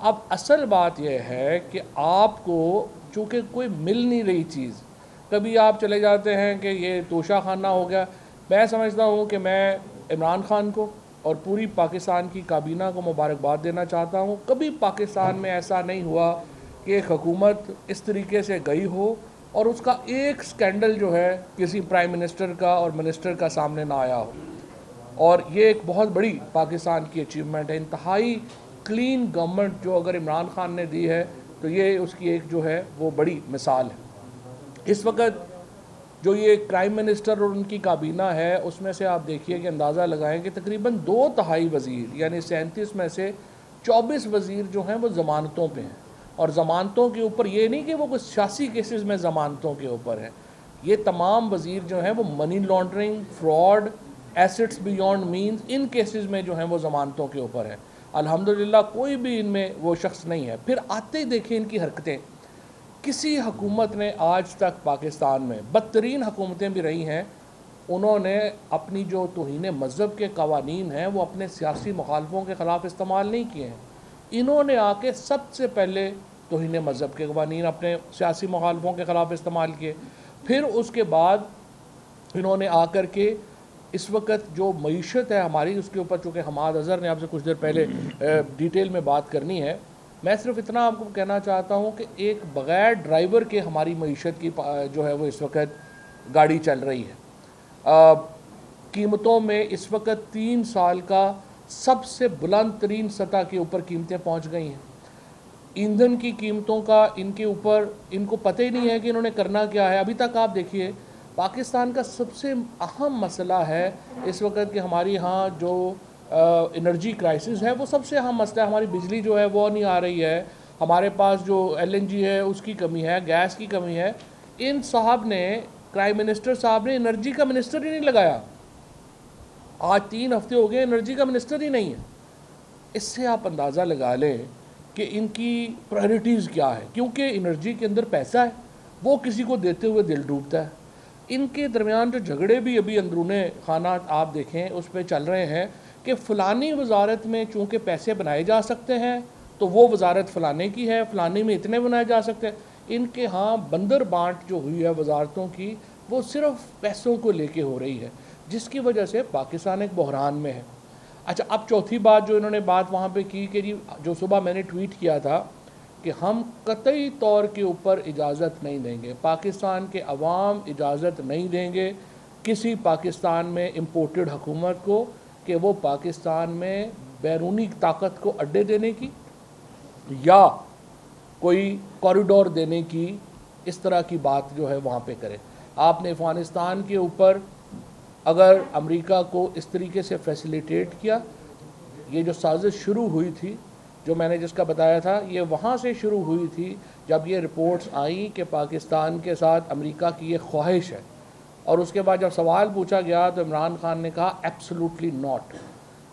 اب اصل بات یہ ہے کہ آپ کو چونکہ کوئی مل نہیں رہی چیز، کبھی آپ چلے جاتے ہیں کہ یہ توشہ خانہ ہو گیا. میں سمجھتا ہوں کہ میں عمران خان کو اور پوری پاکستان کی کابینہ کو مبارکباد دینا چاہتا ہوں. کبھی پاکستان میں ایسا نہیں ہوا کہ ایک حکومت اس طریقے سے گئی ہو اور اس کا ایک سکینڈل جو ہے کسی پرائم منسٹر کا اور منسٹر کا سامنے نہ آیا ہو. اور یہ ایک بہت بڑی پاکستان کی اچیومنٹ ہے. انتہائی کلین گورنمنٹ جو اگر عمران خان نے دی ہے تو یہ اس کی ایک جو ہے وہ بڑی مثال ہے. اس وقت جو یہ کرائم منسٹر اور ان کی کابینہ ہے اس میں سے آپ دیکھیے کہ اندازہ لگائیں کہ تقریباً 2/3 وزیر یعنی 37 میں سے 24 وزیر جو ہیں وہ ضمانتوں پہ ہیں. اور ضمانتوں کے اوپر یہ نہیں کہ وہ کچھ سیاسی کیسز میں ضمانتوں کے اوپر ہیں. یہ تمام وزیر جو ہیں وہ money laundering, fraud, assets beyond means, ان کیسز میں جو ہیں وہ ضمانتوں کے اوپر ہیں. الحمدللہ کوئی بھی ان میں وہ شخص نہیں ہے. پھر آتے ہی دیکھیں ان کی حرکتیں. کسی حکومت نے آج تک پاکستان میں، بدترین حکومتیں بھی رہی ہیں، انہوں نے اپنی جو توہین مذہب کے قوانین ہیں وہ اپنے سیاسی مخالفوں کے خلاف استعمال نہیں کیے ہیں. انہوں نے آ کے سب سے پہلے توہین مذہب کے قوانین اپنے سیاسی مخالفوں کے خلاف استعمال کیے. پھر اس کے بعد انہوں نے آ کر کے اس وقت جو معیشت ہے ہماری اس کے اوپر، چونکہ حماد اظہر نے آپ سے کچھ دیر پہلے ڈیٹیل میں بات کرنی ہے، میں صرف اتنا آپ کو کہنا چاہتا ہوں کہ ایک بغیر ڈرائیور کے ہماری معیشت کی جو ہے وہ اس وقت گاڑی چل رہی ہے. قیمتوں میں اس وقت 3 سال کا سب سے بلند ترین سطح کے اوپر قیمتیں پہنچ گئی ہیں. ایندھن کی قیمتوں کا ان کے اوپر ان کو پتہ ہی نہیں ہے کہ انہوں نے کرنا کیا ہے. ابھی تک آپ دیکھیے پاکستان کا سب سے اہم مسئلہ ہے اس وقت کہ ہماری ہاں جو انرجی کرائسس ہے وہ سب سے اہم مسئلہ ہے. ہماری بجلی جو ہے وہ نہیں آ رہی ہے، ہمارے پاس جو LNG ہے اس کی کمی ہے، گیس کی کمی ہے. ان صاحب نے، پرائم منسٹر صاحب نے انرجی کا منسٹر ہی نہیں لگایا. آج 3 ہفتے ہو گئے انرجی کا منسٹر ہی نہیں ہے. اس سے آپ اندازہ لگا لیں کہ ان کی پرائرٹیز کیا ہے. کیونکہ انرجی کے اندر پیسہ ہے، وہ کسی کو دیتے ہوئے دل ڈوبتا ہے. ان کے درمیان جو جھگڑے بھی ابھی اندرون خانہ آپ دیکھیں اس پہ چل رہے ہیں کہ فلانی وزارت میں چونکہ پیسے بنائے جا سکتے ہیں تو وہ وزارت فلانے کی ہے، فلانے میں اتنے بنائے جا سکتے ہیں. ان کے ہاں بندر بانٹ جو ہوئی ہے وزارتوں کی وہ صرف پیسوں کو لے کے ہو رہی ہے، جس کی وجہ سے پاکستان ایک بحران میں ہے. اچھا، اب چوتھی بات جو انہوں نے بات وہاں پہ کی کہ جو صبح میں نے ٹویٹ کیا تھا کہ ہم قطعی طور کے اوپر اجازت نہیں دیں گے، پاکستان کے عوام اجازت نہیں دیں گے کسی پاکستان میں امپورٹڈ حکومت کو کہ وہ پاکستان میں بیرونی طاقت کو اڈے دینے کی یا کوئی کوریڈور دینے کی اس طرح کی بات جو ہے وہاں پہ کرے. آپ نے افغانستان کے اوپر اگر امریکہ کو اس طریقے سے فیسیلیٹیٹ کیا، یہ جو سازش شروع ہوئی تھی جو میں نے جس کا بتایا تھا یہ وہاں سے شروع ہوئی تھی جب یہ رپورٹس آئیں کہ پاکستان کے ساتھ امریکہ کی یہ خواہش ہے. اور اس کے بعد جب سوال پوچھا گیا تو عمران خان نے کہا ایبسولوٹلی ناٹ.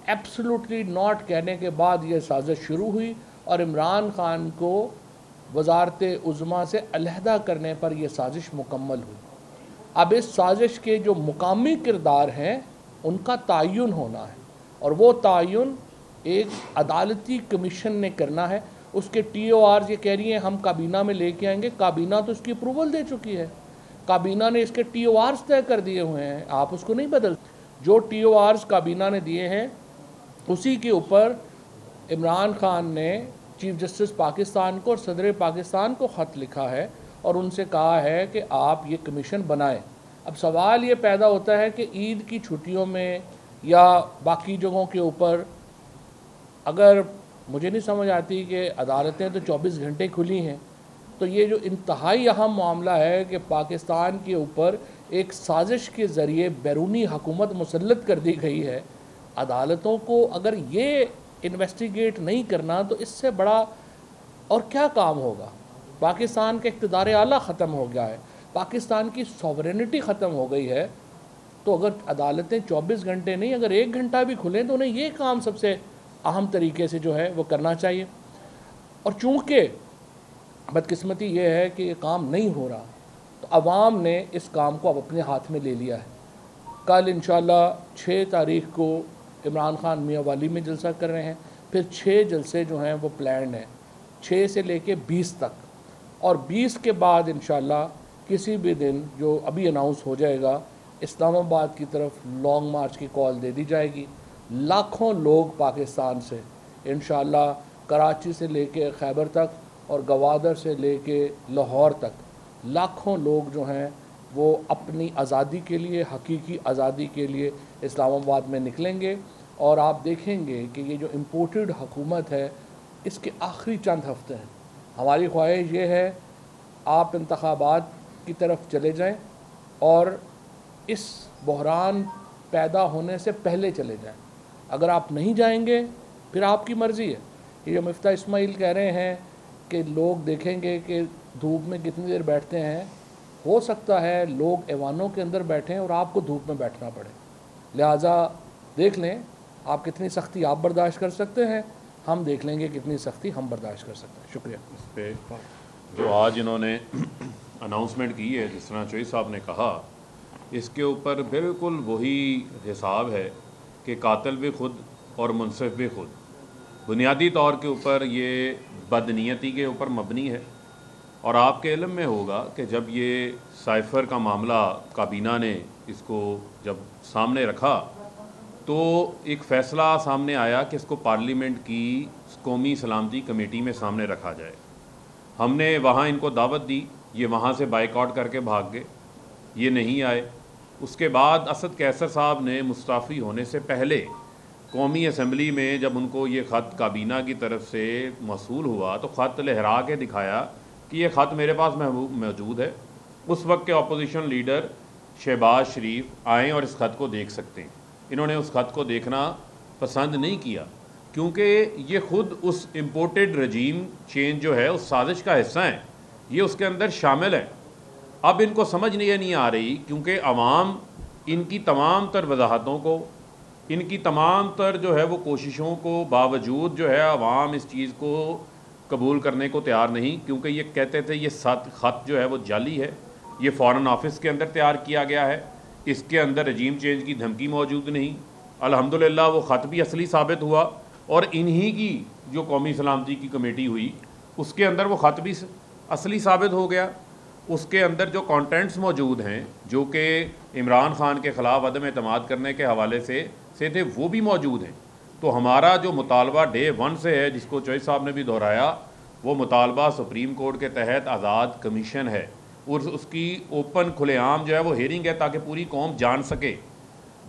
ایبسولوٹلی ناٹ کہنے کے بعد یہ سازش شروع ہوئی اور عمران خان کو وزارت عظمیٰ سے علیحدہ کرنے پر یہ سازش مکمل ہوئی. اب اس سازش کے جو مقامی کردار ہیں ان کا تعین ہونا ہے اور وہ تعین ایک عدالتی کمیشن نے کرنا ہے. اس کے TORs یہ کہہ رہی ہیں ہم کابینہ میں لے کے آئیں گے. کابینہ تو اس کی اپروول دے چکی ہے، کابینہ نے اس کے TORs طے کر دیے ہوئے ہیں، آپ اس کو نہیں بدل. جو TORs کابینہ نے دیے ہیں اسی کے اوپر عمران خان نے چیف جسٹس پاکستان کو اور صدر پاکستان کو خط لکھا ہے اور ان سے کہا ہے کہ آپ یہ کمیشن بنائیں. اب سوال یہ پیدا ہوتا ہے کہ عید کی چھٹیوں میں یا باقی جگہوں کے اوپر اگر مجھے نہیں سمجھ آتی کہ عدالتیں تو 24 گھنٹے کھلی ہیں، تو یہ جو انتہائی اہم معاملہ ہے کہ پاکستان کے اوپر ایک سازش کے ذریعے بیرونی حکومت مسلط کر دی گئی ہے، عدالتوں کو اگر یہ انویسٹیگیٹ نہیں کرنا تو اس سے بڑا اور کیا کام ہوگا. پاکستان کا اقتدار اعلیٰ ختم ہو گیا ہے، پاکستان کی سوورینٹی ختم ہو گئی ہے. تو اگر عدالتیں 24 گھنٹے نہیں اگر 1 گھنٹہ بھی کھلیں تو انہیں یہ کام سب سے اہم طریقے سے جو ہے وہ کرنا چاہیے. اور چونکہ بدقسمتی یہ ہے کہ یہ کام نہیں ہو رہا تو عوام نے اس کام کو اب اپنے ہاتھ میں لے لیا ہے. کل انشاءاللہ 6 تاریخ کو عمران خان میاں والی میں جلسہ کر رہے ہیں. پھر 6 جلسے جو ہیں وہ پلانڈ ہیں، 6 سے لے کے 20 تک، اور 20 کے بعد انشاءاللہ کسی بھی دن جو ابھی اناؤنس ہو جائے گا اسلام آباد کی طرف لانگ مارچ کی کال دے دی جائے گی۔ لاکھوں لوگ پاکستان سے انشاءاللہ کراچی سے لے کے خیبر تک اور گوادر سے لے کے لاہور تک لاکھوں لوگ جو ہیں وہ اپنی آزادی کے لیے، حقیقی آزادی کے لیے اسلام آباد میں نکلیں گے۔ اور آپ دیکھیں گے کہ یہ جو امپورٹڈ حکومت ہے اس کے آخری چند ہفتے ہیں، ہماری خواہش یہ ہے آپ انتخابات کی طرف چلے جائیں اور اس بحران پیدا ہونے سے پہلے چلے جائیں۔ اگر آپ نہیں جائیں گے پھر آپ کی مرضی ہے۔ یہ جو مفتاح اسماعیل کہہ رہے ہیں کہ لوگ دیکھیں گے کہ دھوپ میں کتنی دیر بیٹھتے ہیں، ہو سکتا ہے لوگ ایوانوں کے اندر بیٹھیں اور آپ کو دھوپ میں بیٹھنا پڑے، لہٰذا دیکھ لیں آپ کتنی سختی آپ برداشت کر سکتے ہیں، ہم دیکھ لیں گے کتنی سختی ہم برداشت کر سکتے ہیں۔ شکریہ۔ اس پہ جو آج انہوں نے اناؤنسمنٹ کی ہے، جس طرح چوئی صاحب نے کہا، اس کے اوپر بالکل وہی حساب ہے کہ قاتل بھی خود اور منصف بھی خود۔ بنیادی طور کے اوپر یہ بدنیتی کے اوپر مبنی ہے، اور آپ کے علم میں ہوگا کہ جب یہ سائفر کا معاملہ کابینہ نے اس کو جب سامنے رکھا تو ایک فیصلہ سامنے آیا کہ اس کو پارلیمنٹ کی قومی سلامتی کمیٹی میں سامنے رکھا جائے۔ ہم نے وہاں ان کو دعوت دی، یہ وہاں سے بائیک آؤٹ کر کے بھاگ گئے، یہ نہیں آئے۔ اس کے بعد اسد قیصر صاحب نے مستعفی ہونے سے پہلے قومی اسمبلی میں جب ان کو یہ خط کابینہ کی طرف سے موصول ہوا تو خط لہرا کے دکھایا کہ یہ خط میرے پاس موجود ہے۔ اس وقت کے اپوزیشن لیڈر شہباز شریف آئیں اور اس خط کو دیکھ سکتے ہیں۔ انہوں نے اس خط کو دیکھنا پسند نہیں کیا کیونکہ یہ خود اس امپورٹڈ رجیم چینج جو ہے اس سازش کا حصہ ہیں، یہ اس کے اندر شامل ہے۔ اب ان کو سمجھ نہیں آ رہی کیونکہ عوام ان کی تمام تر وضاحتوں کو، ان کی تمام تر جو ہے وہ کوششوں کو باوجود جو ہے عوام اس چیز کو قبول کرنے کو تیار نہیں، کیونکہ یہ کہتے تھے یہ خط جو ہے وہ جعلی ہے، یہ فارن آفس کے اندر تیار کیا گیا ہے، اس کے اندر رجیم چینج کی دھمکی موجود نہیں۔ الحمدللہ وہ خط بھی اصلی ثابت ہوا، اور انہی کی جو قومی سلامتی کی کمیٹی ہوئی اس کے اندر وہ خط بھی اصلی ثابت ہو گیا۔ اس کے اندر جو کانٹینٹس موجود ہیں جو کہ عمران خان کے خلاف عدم اعتماد کرنے کے حوالے سے تھے وہ بھی موجود ہیں۔ تو ہمارا جو مطالبہ ڈے 1 سے ہے، جس کو چوئی صاحب نے بھی دہرایا، وہ مطالبہ سپریم کورٹ کے تحت آزاد کمیشن ہے، اور اس کی اوپن کھلے عام جو ہے وہ ہیرنگ ہے تاکہ پوری قوم جان سکے۔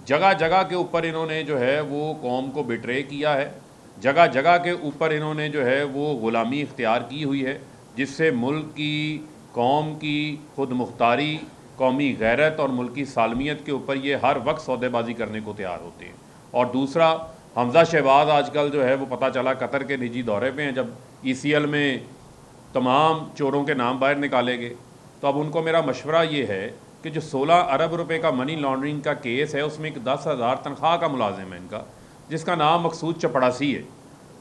جگہ جگہ کے اوپر انہوں نے جو ہے وہ قوم کو بٹرے کیا ہے، جگہ جگہ کے اوپر انہوں نے جو ہے وہ غلامی اختیار کی ہوئی ہے، جس سے ملک کی، قوم کی خود مختاری، قومی غیرت اور ملکی سالمیت کے اوپر یہ ہر وقت سودے بازی کرنے کو تیار ہوتے ہیں۔ اور دوسرا، حمزہ شہباز آج کل جو ہے وہ پتہ چلا قطر کے نجی دورے پہ ہیں، جب ECL میں تمام چوروں کے نام باہر نکالے گئے، تو اب ان کو میرا مشورہ یہ ہے کہ جو 16 ارب روپے کا منی لانڈرنگ کا کیس ہے، اس میں ایک 10,000 تنخواہ کا ملازم ہے ان کا، جس کا نام مقصود چپڑاسی ہے،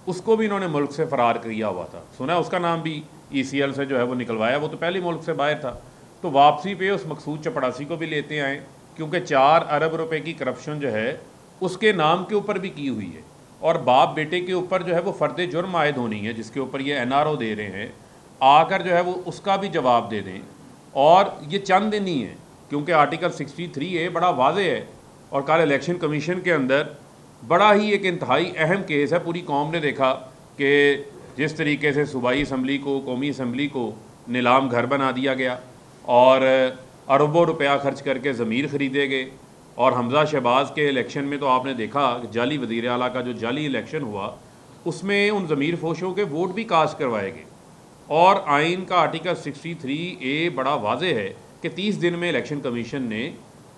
اس کو بھی انہوں نے ملک سے فرار کیا ہوا تھا، سنا ہے اس کا نام بھی ECL سے جو ہے وہ نکلوایا، وہ تو پہلے ملک سے باہر تھا۔ تو واپسی پہ اس مقصود چپڑاسی کو بھی لیتے آئیں، کیونکہ 4 ارب روپے کی کرپشن جو ہے اس کے نام کے اوپر بھی کی ہوئی ہے، اور باپ بیٹے کے اوپر جو ہے وہ فرد جرم عائد ہونی ہے، جس کے اوپر یہ NRO دے رہے ہیں، آ کر جو ہے وہ اس کا بھی جواب دے دیں۔ اور یہ چند دن ہی ہیں، کیونکہ آرٹیکل 63A بڑا واضح ہے، اور کل الیکشن کمیشن کے اندر بڑا ہی ایک انتہائی اہم کیس ہے۔ پوری قوم نے دیکھا کہ جس طریقے سے صوبائی اسمبلی کو، قومی اسمبلی کو نیلام گھر بنا دیا گیا، اور اربوں روپیہ خرچ کر کے ضمیر خریدے گئے، اور حمزہ شہباز کے الیکشن میں تو آپ نے دیکھا کہ جعلی وزیر اعلیٰ کا جو جعلی الیکشن ہوا، اس میں ان ضمیر فوشوں کے ووٹ بھی کاسٹ کروائے گئے، اور آئین کا آرٹیکل 63A بڑا واضح ہے کہ 30 دن میں الیکشن کمیشن نے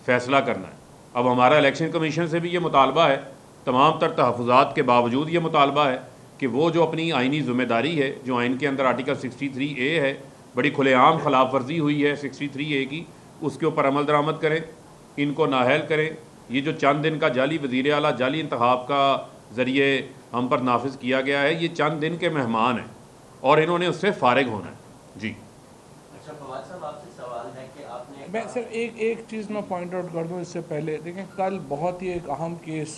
فیصلہ کرنا ہے۔ اب ہمارا الیکشن کمیشن سے بھی یہ مطالبہ ہے، تمام تر تحفظات کے باوجود یہ مطالبہ ہے کہ وہ جو اپنی آئینی ذمہ داری ہے، جو آئین کے اندر آرٹیکل 63A ہے، بڑی کھلے عام خلاف ورزی ہوئی ہے 63A کی، اس کے اوپر عمل درآمد کریں، ان کو نااہل کریں۔ یہ جو چند دن کا جعلی وزیر اعلیٰ جعلی انتخاب کا ذریعے ہم پر نافذ کیا گیا ہے، یہ چند دن کے مہمان ہیں، اور انہوں نے اس سے فارغ ہونا ہے۔ جی اچھا فواد صاحب، آپ سے سوال ہے کہ آپ نے، میں صرف ایک چیز میں پوائنٹ آؤٹ کر دوں اس سے پہلے، دیکھیں کل بہت ہی ایک اہم کیس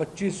25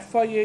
FIA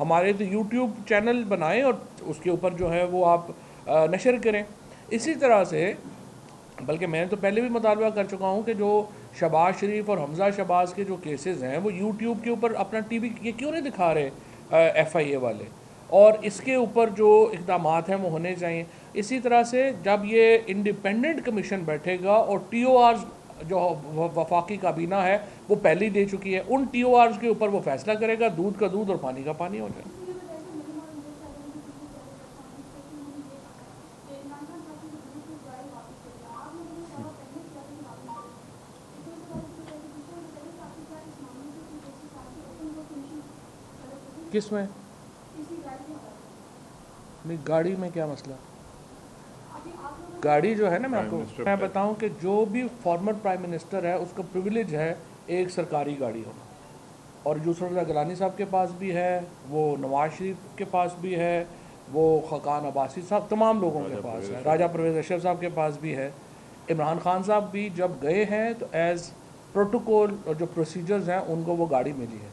ہمارے تو یوٹیوب چینل بنائیں اور اس کے اوپر جو ہے وہ آپ نشر کریں. اسی طرح سے بلکہ میں تو پہلے بھی مطالبہ کر چکا ہوں کہ جو شہباز شریف اور حمزہ شہباز کے جو کیسز ہیں وہ یوٹیوب کے اوپر اپنا ٹی وی یہ کیوں نہیں دکھا رہے ایف آئی اے والے, اور اس کے اوپر جو اقدامات ہیں وہ ہونے چاہیے. اسی طرح سے جب یہ انڈیپینڈنٹ کمیشن بیٹھے گا اور ٹی او آرز جو وفاقی کابینہ ہے وہ پہلے ہی دے چکی ہے, ان ٹی او آرز کے اوپر وہ فیصلہ کرے گا, دودھ کا دودھ اور پانی کا پانی ہو جائے. کس میں گاڑی میں کیا مسئلہ؟ گاڑی جو ہے نا, میں بتاؤں کہ جو بھی فارمر پرائم منسٹر ہے اس کا پریویلیج ہے ایک سرکاری گاڑی ہونا, اور یوسف رضا گیلانی صاحب کے پاس بھی ہے, وہ نواز شریف کے پاس بھی ہے, وہ خاقان عباسی صاحب, تمام لوگوں کے پاس ہے, راجہ پرویز اشرف صاحب کے پاس بھی ہے. عمران خان صاحب بھی جب گئے ہیں تو ایز پروٹوکول اور جو پروسیجرز ہیں ان کو وہ گاڑی ملی ہے,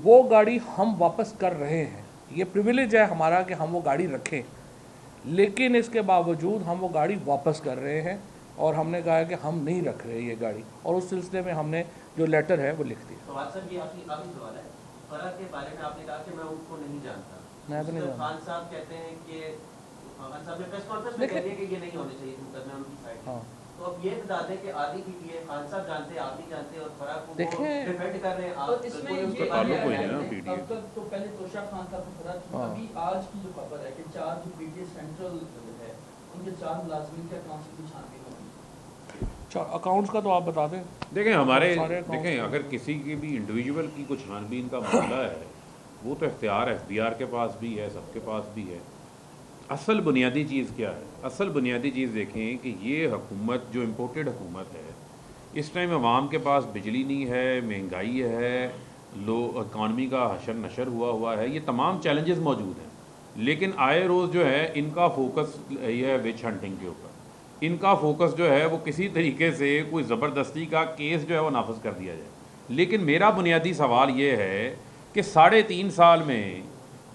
وہ گاڑی ہم واپس کر رہے ہیں. یہ پریویلیج ہے ہمارا کہ ہم وہ گاڑی رکھیں, لیکن اس کے باوجود ہم وہ گاڑی واپس کر رہے ہیں, اور ہم نے کہا کہ ہم نہیں رکھ رہے یہ گاڑی, اور اس سلسلے میں ہم نے جو لیٹر ہے وہ لکھ دیا. صاحب یہ آخری سوال ہے, فرح کے بارے میں آپ نے کہا کہ میں ان کو نہیں جانتا. میں تو نہیں جانتا. خان صاحب کہتے ہیں کہ خان صاحب نے پریس کانفرنس میں کہہ دیا کہ یہ نہیں ہونے چاہیے مقدمے ان کی سائڈ. تو اب یہ بتا دیں کہ آدھی کی ہے, خان صاحب جانتے ہیں, آپ نہیں جانتے, اور فرح کو ڈیفینڈ کر رہے ہیں آپ. اس میں اب تک تو پہلے توشا خان صاحب نے فرح کی, ابھی آج کی جو خبر ہے کہ 4 جو پی ٹی اے سینٹرل ہے ان کے 4 ملازمین کے اکاؤنٹس کی چھانبین ہوگی. اکاؤنٹس کا تو آپ بتا دیں. دیکھیں اگر کسی کی بھی انڈیویجول کی کچھ چھانبین کا معاملہ ہے وہ تو اختیار ایف بی آر کے پاس بھی ہے, سب کے پاس بھی ہے. اصل بنیادی چیز کیا ہے؟ اصل بنیادی چیز دیکھیں کہ یہ حکومت جو امپورٹڈ حکومت ہے, اس ٹائم عوام کے پاس بجلی نہیں ہے, مہنگائی ہے, اکانومی کا حشر نشر ہوا ہے, یہ تمام چیلنجز موجود ہیں. لیکن آئے روز جو ہے ان کا فوکس یہ ہے وچ ہنٹنگ کے اوپر. ان کا فوکس جو ہے وہ کسی طریقے سے کوئی زبردستی کا کیس جو ہے وہ نافذ کر دیا جائے. لیکن میرا بنیادی سوال یہ ہے کہ 3.5 سال میں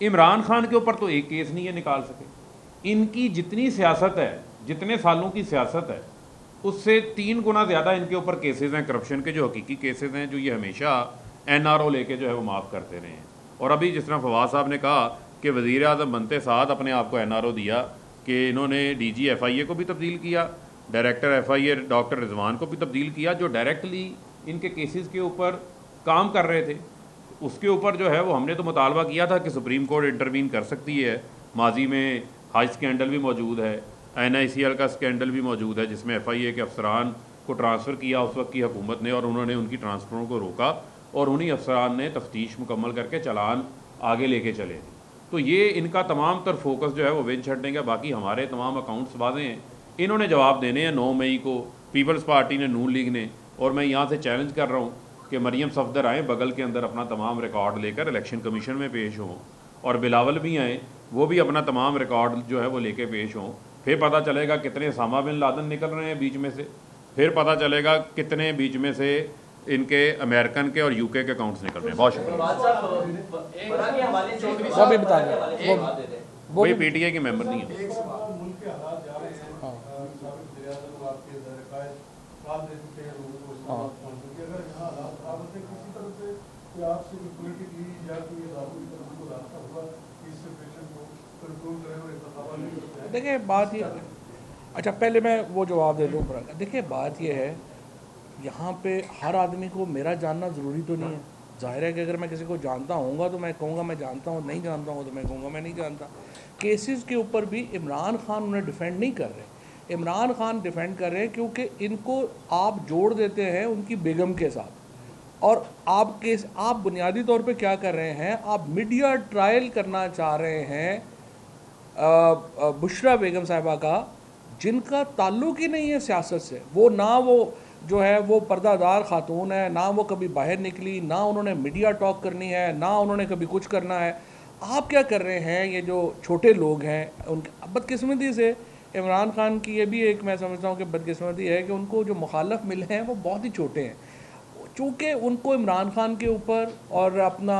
عمران خان کے اوپر تو ایک کیس نہیں ہے نکال سکے. ان کی جتنی سیاست ہے, جتنے سالوں کی سیاست ہے, اس سے 3 گنا زیادہ ان کے اوپر کیسز ہیں کرپشن کے, جو حقیقی کیسز ہیں, جو یہ ہمیشہ این آر او لے کے جو ہے وہ معاف کرتے رہے ہیں. اور ابھی جس طرح فواد صاحب نے کہا کہ وزیر اعظم بنتے ساتھ اپنے آپ کو این آر او دیا, کہ انہوں نے ڈی جی ایف آئی اے کو بھی تبدیل کیا, ڈائریکٹر ایف آئی اے ڈاکٹر رضوان کو بھی تبدیل کیا, جو ڈائریکٹلی ان کے کیسز کے اوپر کام کر رہے تھے. اس کے اوپر جو ہے وہ ہم نے تو مطالبہ کیا تھا کہ سپریم کورٹ انٹروین کر سکتی ہے. ماضی میں حج اسکینڈل بھی موجود ہے, این آئی سی ایل کا اسکینڈل بھی موجود ہے, جس میں ایف آئی اے کے افسران کو ٹرانسفر کیا اس وقت کی حکومت نے, اور انہوں نے ان کی ٹرانسفروں کو روکا, اور انہی افسران نے تفتیش مکمل کر کے چلان آگے لے کے چلے. تو یہ ان کا تمام تر فوکس جو ہے وہ ونچ ہٹنے کا. باقی ہمارے تمام اکاؤنٹس واضح ہیں, انہوں نے جواب دینے ہیں 9 مئی کو, پیپلز پارٹی نے, نون لیگ نے. اور میں یہاں سے چیلنج کر رہا ہوں کہ مریم صفدر آئیں بغل کے اندر اپنا تمام ریکارڈ لے کر الیکشن کمیشن میں پیش ہوں, اور بلاول بھی آئیں, وہ بھی اپنا تمام ریکارڈ جو ہے وہ لے کے پیش ہوں. پھر پتہ چلے گا کتنے اسامہ بن لادن نکل رہے ہیں بیچ میں سے, پھر پتہ چلے گا کتنے بیچ میں سے ان کے امریکن کے اور یو کے اکاؤنٹس نکل رہے ہیں. بہت شکریہ. وہی پی ٹی اے کے ممبر نہیں ہیں. دیکھیں بات یہ, اچھا پہلے میں وہ جواب دے دوں. دیکھیں بات یہ ہے, یہاں پہ ہر آدمی کو میرا جاننا ضروری تو نہیں ہے. ظاہر ہے کہ اگر میں کسی کو جانتا ہوں گا تو میں کہوں گا میں جانتا ہوں, نہیں جانتا ہوں تو میں کہوں گا میں نہیں جانتا. کیسز کے اوپر بھی عمران خان انہیں ڈیفینڈ نہیں کر رہے. عمران خان ڈیفینڈ کر رہے ہیں کیونکہ ان کو آپ جوڑ دیتے ہیں ان کی بیگم کے ساتھ, اور آپ بنیادی طور پہ کیا کر رہے ہیں, آپ میڈیا ٹرائل کرنا چاہ رہے ہیں بشرا بیگم صاحبہ کا, جن کا تعلق ہی نہیں ہے سیاست سے. وہ نہ وہ جو ہے وہ پردہ دار خاتون ہے, نہ وہ کبھی باہر نکلی, نہ انہوں نے میڈیا ٹاک کرنی ہے, نہ انہوں نے کبھی کچھ کرنا ہے. آپ کیا کر رہے ہیں, یہ جو چھوٹے لوگ ہیں ان کی بدقسمتی سے عمران خان کی یہ بھی ایک میں سمجھتا ہوں کہ بدقسمتی ہے کہ ان کو جو مخالف ملے ہیں وہ بہت ہی چھوٹے ہیں. چونکہ ان کو عمران خان کے اوپر اور اپنا